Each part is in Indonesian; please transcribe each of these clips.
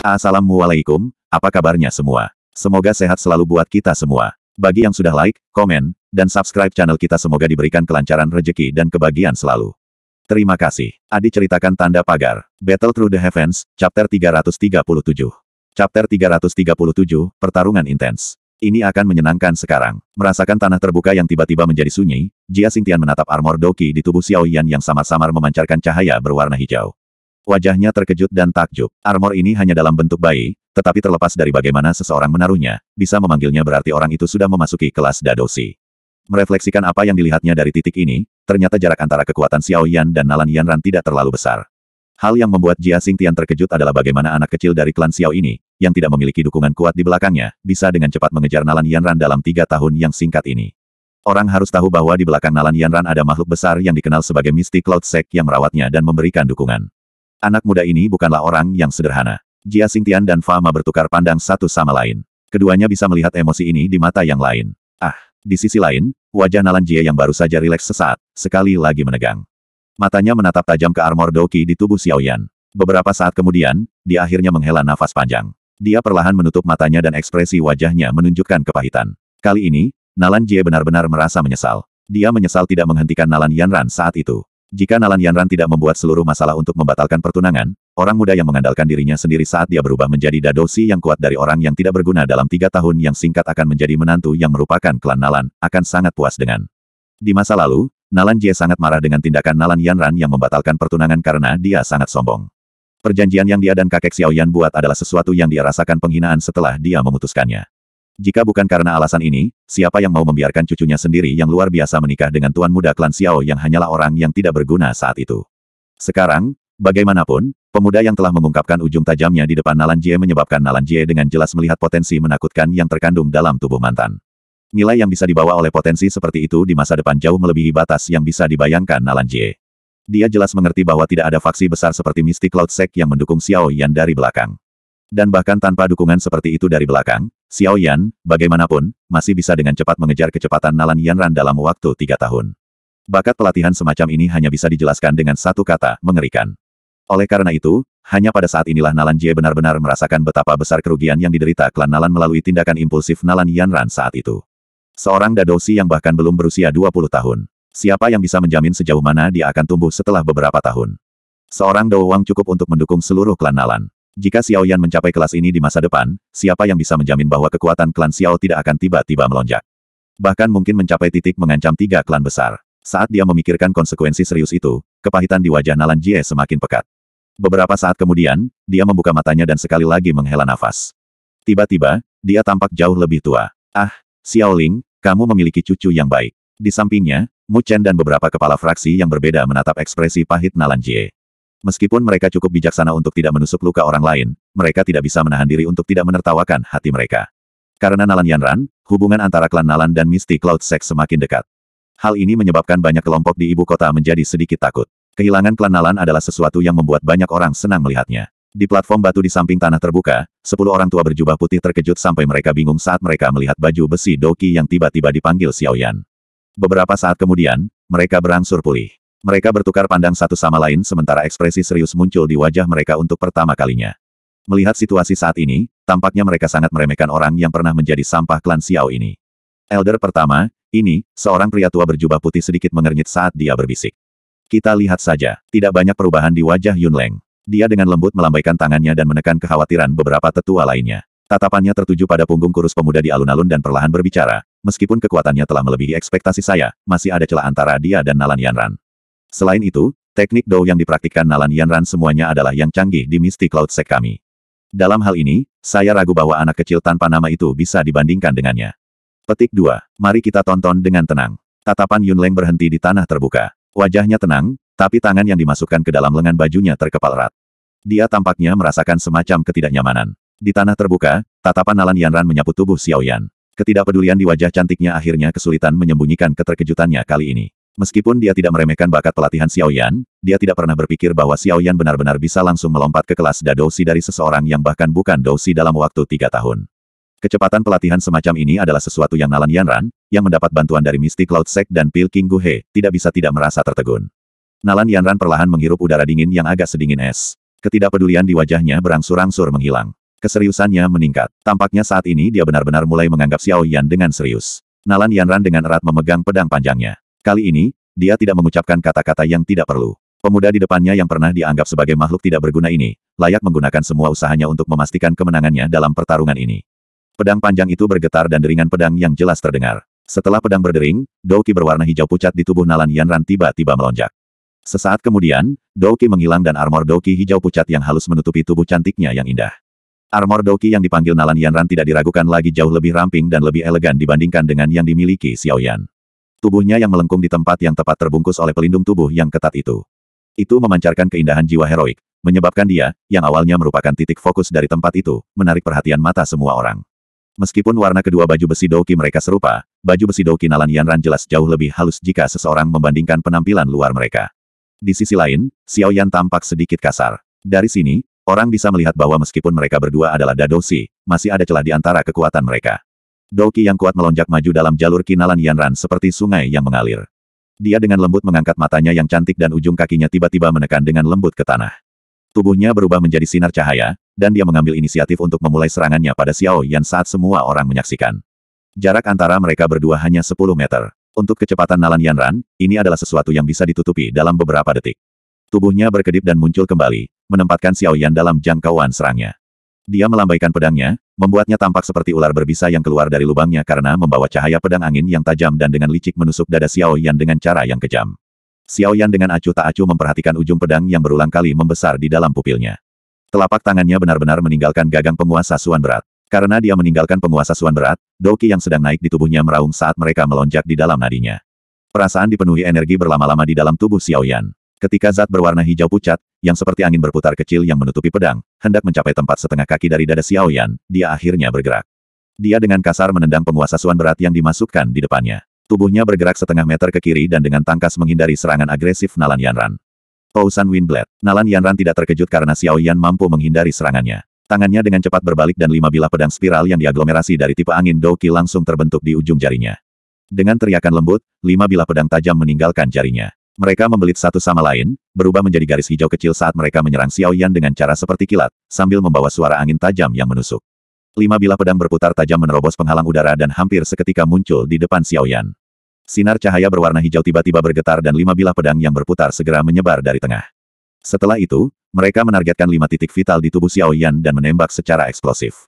Assalamualaikum, apa kabarnya semua? Semoga sehat selalu buat kita semua. Bagi yang sudah like, komen, dan subscribe channel kita semoga diberikan kelancaran rezeki dan kebahagiaan selalu. Terima kasih. Adi ceritakan tanda pagar. Battle Through the Heavens, Chapter 337. Chapter 337, Pertarungan Intens. Ini akan menyenangkan sekarang. Merasakan tanah terbuka yang tiba-tiba menjadi sunyi, Jia Xingtian menatap armor Doqi di tubuh Xiao Yan yang samar-samar memancarkan cahaya berwarna hijau. Wajahnya terkejut dan takjub. Armor ini hanya dalam bentuk bayi, tetapi terlepas dari bagaimana seseorang menaruhnya, bisa memanggilnya berarti orang itu sudah memasuki kelas Dadoshi. Merefleksikan apa yang dilihatnya dari titik ini, ternyata jarak antara kekuatan Xiao Yan dan Nalan Yanran tidak terlalu besar. Hal yang membuat Jia Xingtian terkejut adalah bagaimana anak kecil dari klan Xiao ini, yang tidak memiliki dukungan kuat di belakangnya, bisa dengan cepat mengejar Nalan Yanran dalam 3 tahun yang singkat ini. Orang harus tahu bahwa di belakang Nalan Yanran ada makhluk besar yang dikenal sebagai Misty Cloud Sect yang merawatnya dan memberikan dukungan. Anak muda ini bukanlah orang yang sederhana. Jia Xingtian dan Fama bertukar pandang satu sama lain. Keduanya bisa melihat emosi ini di mata yang lain. Di sisi lain, wajah Nalan Jie yang baru saja rileks sesaat, sekali lagi menegang. Matanya menatap tajam ke armor Doqi di tubuh Xiao Yan. Beberapa saat kemudian, dia akhirnya menghela nafas panjang. Dia perlahan menutup matanya dan ekspresi wajahnya menunjukkan kepahitan. Kali ini, Nalan Jie benar-benar merasa menyesal. Dia menyesal tidak menghentikan Nalan Yanran saat itu. Jika Nalan Yanran tidak membuat seluruh masalah untuk membatalkan pertunangan, orang muda yang mengandalkan dirinya sendiri saat dia berubah menjadi Dadoshi yang kuat dari orang yang tidak berguna dalam 3 tahun yang singkat akan menjadi menantu yang merupakan klan Nalan, akan sangat puas dengan. Di masa lalu, Nalan Jie sangat marah dengan tindakan Nalan Yanran yang membatalkan pertunangan karena dia sangat sombong. Perjanjian yang dia dan kakek Xiao Yan buat adalah sesuatu yang dia rasakan penghinaan setelah dia memutuskannya. Jika bukan karena alasan ini, siapa yang mau membiarkan cucunya sendiri yang luar biasa menikah dengan tuan muda klan Xiao yang hanyalah orang yang tidak berguna saat itu. Sekarang, bagaimanapun, pemuda yang telah mengungkapkan ujung tajamnya di depan Nalan Jie menyebabkan Nalan Jie dengan jelas melihat potensi menakutkan yang terkandung dalam tubuh mantan. Nilai yang bisa dibawa oleh potensi seperti itu di masa depan jauh melebihi batas yang bisa dibayangkan Nalan Jie. Dia jelas mengerti bahwa tidak ada faksi besar seperti Misty Cloud Sect yang mendukung Xiao Yan dari belakang. Dan bahkan tanpa dukungan seperti itu dari belakang, Xiao Yan, bagaimanapun, masih bisa dengan cepat mengejar kecepatan Nalan Yanran dalam waktu 3 tahun. Bakat pelatihan semacam ini hanya bisa dijelaskan dengan satu kata, mengerikan. Oleh karena itu, hanya pada saat inilah Nalan Jie benar-benar merasakan betapa besar kerugian yang diderita klan Nalan melalui tindakan impulsif Nalan Yanran saat itu. Seorang Dadoshi yang bahkan belum berusia 20 tahun. Siapa yang bisa menjamin sejauh mana dia akan tumbuh setelah beberapa tahun? Seorang Dao cukup untuk mendukung seluruh klan Nalan. Jika Xiao Yan mencapai kelas ini di masa depan, siapa yang bisa menjamin bahwa kekuatan klan Xiao tidak akan tiba-tiba melonjak? Bahkan mungkin mencapai titik mengancam 3 klan besar. Saat dia memikirkan konsekuensi serius itu, kepahitan di wajah Nalan Jie semakin pekat. Beberapa saat kemudian, dia membuka matanya dan sekali lagi menghela nafas. Tiba-tiba, dia tampak jauh lebih tua. Xiao Ling, kamu memiliki cucu yang baik. Di sampingnya, Mu Chen dan beberapa kepala fraksi yang berbeda menatap ekspresi pahit Nalan Jie. Meskipun mereka cukup bijaksana untuk tidak menusuk luka orang lain, mereka tidak bisa menahan diri untuk tidak menertawakan hati mereka. Karena Nalan Yanran, hubungan antara klan Nalan dan Misty Cloud Sect semakin dekat. Hal ini menyebabkan banyak kelompok di ibu kota menjadi sedikit takut. Kehilangan klan Nalan adalah sesuatu yang membuat banyak orang senang melihatnya. Di platform batu di samping tanah terbuka, 10 orang tua berjubah putih terkejut sampai mereka bingung saat mereka melihat baju besi Doqi yang tiba-tiba dipanggil Xiao Yan. Beberapa saat kemudian, mereka berangsur pulih. Mereka bertukar pandang satu sama lain sementara ekspresi serius muncul di wajah mereka untuk pertama kalinya. Melihat situasi saat ini, tampaknya mereka sangat meremehkan orang yang pernah menjadi sampah klan Xiao ini. Elder pertama, ini, seorang pria tua berjubah putih sedikit mengernyit saat dia berbisik. Kita lihat saja, tidak banyak perubahan di wajah Yun Leng. Dia dengan lembut melambaikan tangannya dan menekan kekhawatiran beberapa tetua lainnya. Tatapannya tertuju pada punggung kurus pemuda di alun-alun dan perlahan berbicara, meskipun kekuatannya telah melebihi ekspektasi saya, masih ada celah antara dia dan Nalan Yanran. Selain itu, teknik Dao yang dipraktikkan Nalan Yanran semuanya adalah yang canggih di Misty Cloud Sect kami. Dalam hal ini, saya ragu bahwa anak kecil tanpa nama itu bisa dibandingkan dengannya. Petik 2. Mari kita tonton dengan tenang. Tatapan Yun Leng berhenti di tanah terbuka. Wajahnya tenang, tapi tangan yang dimasukkan ke dalam lengan bajunya terkepal erat. Dia tampaknya merasakan semacam ketidaknyamanan. Di tanah terbuka, tatapan Nalan Yanran menyapu tubuh Xiao Yan. Ketidakpedulian di wajah cantiknya akhirnya kesulitan menyembunyikan keterkejutannya kali ini. Meskipun dia tidak meremehkan bakat pelatihan Xiao Yan, dia tidak pernah berpikir bahwa Xiao Yan benar-benar bisa langsung melompat ke kelas Dadoshi dari seseorang yang bahkan bukan Doshi dalam waktu 3 tahun. Kecepatan pelatihan semacam ini adalah sesuatu yang Nalan Yanran, yang mendapat bantuan dari Misty Cloud Sect dan Pil King Gu He, tidak bisa tidak merasa tertegun. Nalan Yanran perlahan menghirup udara dingin yang agak sedingin es. Ketidakpedulian di wajahnya berangsur-angsur menghilang. Keseriusannya meningkat. Tampaknya saat ini dia benar-benar mulai menganggap Xiao Yan dengan serius. Nalan Yanran dengan erat memegang pedang panjangnya. Kali ini, dia tidak mengucapkan kata-kata yang tidak perlu. Pemuda di depannya yang pernah dianggap sebagai makhluk tidak berguna ini, layak menggunakan semua usahanya untuk memastikan kemenangannya dalam pertarungan ini. Pedang panjang itu bergetar dan deringan pedang yang jelas terdengar. Setelah pedang berdering, douki berwarna hijau pucat di tubuh Nalan Yanran tiba-tiba melonjak. Sesaat kemudian, douki menghilang dan armor douki hijau pucat yang halus menutupi tubuh cantiknya yang indah. Armor douki yang dipanggil Nalan Yanran tidak diragukan lagi jauh lebih ramping dan lebih elegan dibandingkan dengan yang dimiliki Xiao Yan. Tubuhnya yang melengkung di tempat yang tepat terbungkus oleh pelindung tubuh yang ketat itu. Itu memancarkan keindahan jiwa heroik, menyebabkan dia, yang awalnya merupakan titik fokus dari tempat itu, menarik perhatian mata semua orang. Meskipun warna kedua baju besi douki mereka serupa, baju besi douki Nalan Yanran jelas jauh lebih halus jika seseorang membandingkan penampilan luar mereka. Di sisi lain, Xiao Yan tampak sedikit kasar. Dari sini, orang bisa melihat bahwa meskipun mereka berdua adalah dadoshi, masih ada celah di antara kekuatan mereka. Douki yang kuat melonjak maju dalam jalur ki Nalan Yanran seperti sungai yang mengalir. Dia dengan lembut mengangkat matanya yang cantik dan ujung kakinya tiba-tiba menekan dengan lembut ke tanah. Tubuhnya berubah menjadi sinar cahaya, dan dia mengambil inisiatif untuk memulai serangannya pada Xiao Yan saat semua orang menyaksikan. Jarak antara mereka berdua hanya 10 meter. Untuk kecepatan Nalan Yanran, ini adalah sesuatu yang bisa ditutupi dalam beberapa detik. Tubuhnya berkedip dan muncul kembali, menempatkan Xiao Yan dalam jangkauan serangnya. Dia melambaikan pedangnya, membuatnya tampak seperti ular berbisa yang keluar dari lubangnya karena membawa cahaya pedang angin yang tajam dan dengan licik menusuk dada Xiao Yan dengan cara yang kejam. Xiao Yan dengan acuh tak acuh memperhatikan ujung pedang yang berulang kali membesar di dalam pupilnya. Telapak tangannya benar-benar meninggalkan gagang penguasa Suan berat. Karena dia meninggalkan penguasa Suan berat, douki yang sedang naik di tubuhnya meraung saat mereka melonjak di dalam nadinya. Perasaan dipenuhi energi berlama-lama di dalam tubuh Xiao Yan. Ketika zat berwarna hijau pucat, yang seperti angin berputar kecil yang menutupi pedang, hendak mencapai tempat setengah kaki dari dada Xiao Yan, dia akhirnya bergerak. Dia dengan kasar menendang penguasa Suan berat yang dimasukkan di depannya. Tubuhnya bergerak setengah meter ke kiri dan dengan tangkas menghindari serangan agresif Nalan Yanran. Pousan Windblade. Nalan Yanran tidak terkejut karena Xiao Yan mampu menghindari serangannya. Tangannya dengan cepat berbalik dan 5 bilah pedang spiral yang diaglomerasi dari tipe angin douki langsung terbentuk di ujung jarinya. Dengan teriakan lembut, 5 bilah pedang tajam meninggalkan jarinya. Mereka membelit satu sama lain, berubah menjadi garis hijau kecil saat mereka menyerang Xiao Yan dengan cara seperti kilat, sambil membawa suara angin tajam yang menusuk. 5 bilah pedang berputar tajam menerobos penghalang udara dan hampir seketika muncul di depan Xiao Yan. Sinar cahaya berwarna hijau tiba-tiba bergetar dan 5 bilah pedang yang berputar segera menyebar dari tengah. Setelah itu, mereka menargetkan 5 titik vital di tubuh Xiao Yan dan menembak secara eksplosif.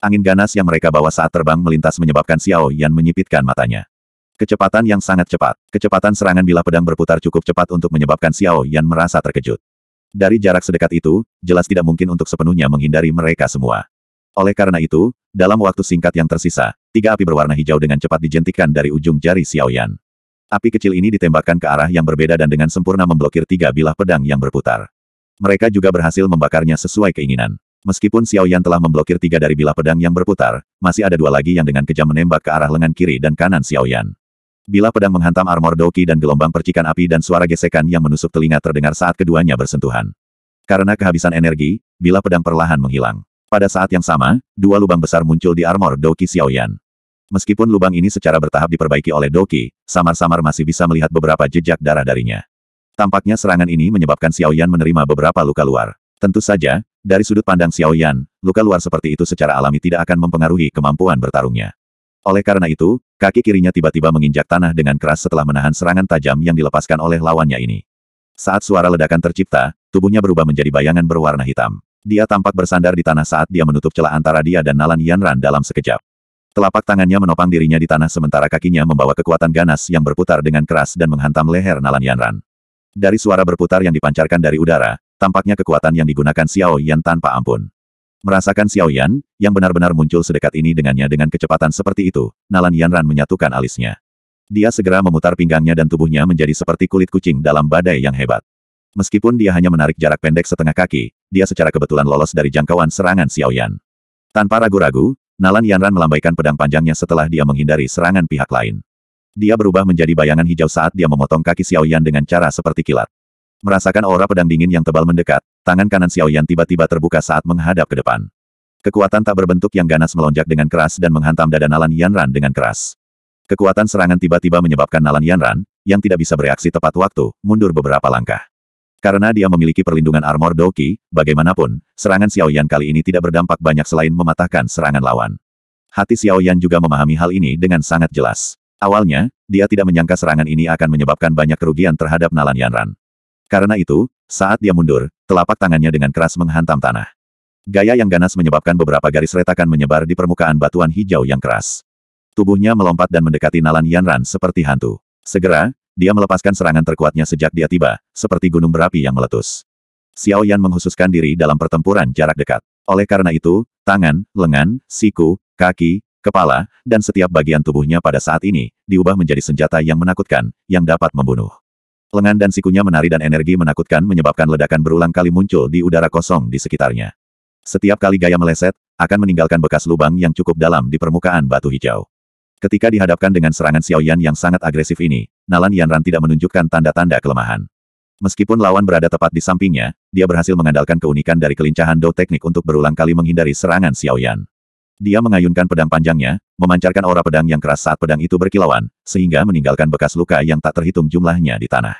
Angin ganas yang mereka bawa saat terbang melintas menyebabkan Xiao Yan menyipitkan matanya. Kecepatan yang sangat cepat. Kecepatan serangan bilah pedang berputar cukup cepat untuk menyebabkan Xiao Yan merasa terkejut. Dari jarak sedekat itu, jelas tidak mungkin untuk sepenuhnya menghindari mereka semua. Oleh karena itu, dalam waktu singkat yang tersisa, 3 api berwarna hijau dengan cepat dijentikkan dari ujung jari Xiao Yan. Api kecil ini ditembakkan ke arah yang berbeda dan dengan sempurna memblokir 3 bilah pedang yang berputar. Mereka juga berhasil membakarnya sesuai keinginan. Meskipun Xiao Yan telah memblokir 3 dari bilah pedang yang berputar, masih ada 2 lagi yang dengan kejam menembak ke arah lengan kiri dan kanan Xiao Yan. Bilah pedang menghantam armor douki dan gelombang percikan api dan suara gesekan yang menusuk telinga terdengar saat keduanya bersentuhan. Karena kehabisan energi, bilah pedang perlahan menghilang. Pada saat yang sama, 2 lubang besar muncul di armor douki Xiao Yan. Meskipun lubang ini secara bertahap diperbaiki oleh douki, samar-samar masih bisa melihat beberapa jejak darah darinya. Tampaknya serangan ini menyebabkan Xiao Yan menerima beberapa luka luar. Tentu saja, dari sudut pandang Xiao Yan, luka luar seperti itu secara alami tidak akan mempengaruhi kemampuan bertarungnya. Oleh karena itu, kaki kirinya tiba-tiba menginjak tanah dengan keras setelah menahan serangan tajam yang dilepaskan oleh lawannya ini. Saat suara ledakan tercipta, tubuhnya berubah menjadi bayangan berwarna hitam. Dia tampak bersandar di tanah saat dia menutup celah antara dia dan Nalan Yanran dalam sekejap. Telapak tangannya menopang dirinya di tanah sementara kakinya membawa kekuatan ganas yang berputar dengan keras dan menghantam leher Nalan Yanran. Dari suara berputar yang dipancarkan dari udara, tampaknya kekuatan yang digunakan Xiao Yan tanpa ampun. Merasakan Xiao Yan, yang benar-benar muncul sedekat ini dengannya dengan kecepatan seperti itu, Nalan Yanran menyatukan alisnya. Dia segera memutar pinggangnya dan tubuhnya menjadi seperti kulit kucing dalam badai yang hebat. Meskipun dia hanya menarik jarak pendek setengah kaki, dia secara kebetulan lolos dari jangkauan serangan Xiao Yan. Tanpa ragu-ragu, Nalan Yanran melambaikan pedang panjangnya setelah dia menghindari serangan pihak lain. Dia berubah menjadi bayangan hijau saat dia memotong kaki Xiao Yan dengan cara seperti kilat. Merasakan aura pedang dingin yang tebal mendekat, tangan kanan Xiao Yan tiba-tiba terbuka saat menghadap ke depan. Kekuatan tak berbentuk yang ganas melonjak dengan keras dan menghantam dada Nalan Yanran dengan keras. Kekuatan serangan tiba-tiba menyebabkan Nalan Yanran, yang tidak bisa bereaksi tepat waktu, mundur beberapa langkah. Karena dia memiliki perlindungan armor Doki, bagaimanapun, serangan Xiao Yan kali ini tidak berdampak banyak selain mematahkan serangan lawan. Hati Xiao Yan juga memahami hal ini dengan sangat jelas. Awalnya, dia tidak menyangka serangan ini akan menyebabkan banyak kerugian terhadap Nalan Yanran. Karena itu, saat dia mundur, telapak tangannya dengan keras menghantam tanah. Gaya yang ganas menyebabkan beberapa garis retakan menyebar di permukaan batuan hijau yang keras. Tubuhnya melompat dan mendekati Nalan Yanran seperti hantu. Segera, dia melepaskan serangan terkuatnya sejak dia tiba, seperti gunung berapi yang meletus. Xiao Yan menghususkan diri dalam pertempuran jarak dekat. Oleh karena itu, tangan, lengan, siku, kaki, kepala, dan setiap bagian tubuhnya pada saat ini, diubah menjadi senjata yang menakutkan, yang dapat membunuh. Lengan dan sikunya menari dan energi menakutkan menyebabkan ledakan berulang kali muncul di udara kosong di sekitarnya. Setiap kali gaya meleset, akan meninggalkan bekas lubang yang cukup dalam di permukaan batu hijau. Ketika dihadapkan dengan serangan Xiao Yan yang sangat agresif ini, Nalan Yanran tidak menunjukkan tanda-tanda kelemahan. Meskipun lawan berada tepat di sampingnya, dia berhasil mengandalkan keunikan dari kelincahan Do teknik untuk berulang kali menghindari serangan Xiao Yan. Dia mengayunkan pedang panjangnya, memancarkan aura pedang yang keras saat pedang itu berkilauan, sehingga meninggalkan bekas luka yang tak terhitung jumlahnya di tanah.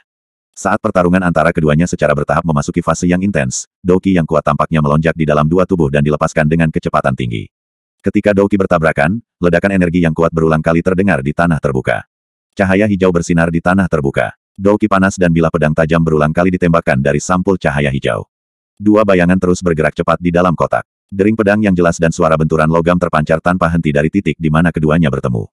Saat pertarungan antara keduanya secara bertahap memasuki fase yang intens, Doki yang kuat tampaknya melonjak di dalam dua tubuh dan dilepaskan dengan kecepatan tinggi. Ketika Doki bertabrakan, ledakan energi yang kuat berulang kali terdengar di tanah terbuka. Cahaya hijau bersinar di tanah terbuka. Doki panas dan bilah pedang tajam berulang kali ditembakkan dari sampul cahaya hijau. Dua bayangan terus bergerak cepat di dalam kotak. Dering pedang yang jelas dan suara benturan logam terpancar tanpa henti dari titik di mana keduanya bertemu.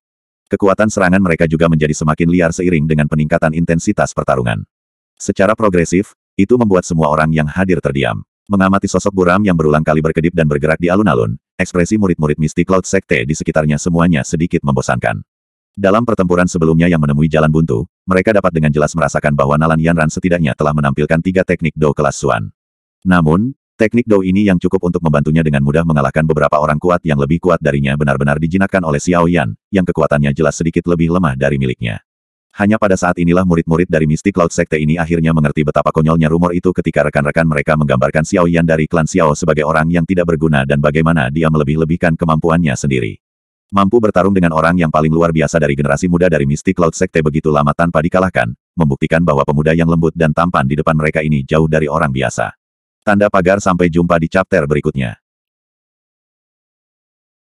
Kekuatan serangan mereka juga menjadi semakin liar seiring dengan peningkatan intensitas pertarungan. Secara progresif, itu membuat semua orang yang hadir terdiam. Mengamati sosok buram yang berulang kali berkedip dan bergerak di alun-alun, ekspresi murid-murid Misty Cloud Sekte di sekitarnya semuanya sedikit membosankan. Dalam pertempuran sebelumnya yang menemui jalan buntu, mereka dapat dengan jelas merasakan bahwa Nalan Yanran setidaknya telah menampilkan 3 teknik Do kelas Xuan. Namun, teknik Do ini yang cukup untuk membantunya dengan mudah mengalahkan beberapa orang kuat yang lebih kuat darinya benar-benar dijinakkan oleh Xiao Yan, yang kekuatannya jelas sedikit lebih lemah dari miliknya. Hanya pada saat inilah murid-murid dari Misty Cloud Sekte ini akhirnya mengerti betapa konyolnya rumor itu ketika rekan-rekan mereka menggambarkan Xiao Yan dari klan Xiao sebagai orang yang tidak berguna dan bagaimana dia melebih-lebihkan kemampuannya sendiri. Mampu bertarung dengan orang yang paling luar biasa dari generasi muda dari Misty Cloud Sekte begitu lama tanpa dikalahkan, membuktikan bahwa pemuda yang lembut dan tampan di depan mereka ini jauh dari orang biasa. Tanda pagar sampai jumpa di chapter berikutnya.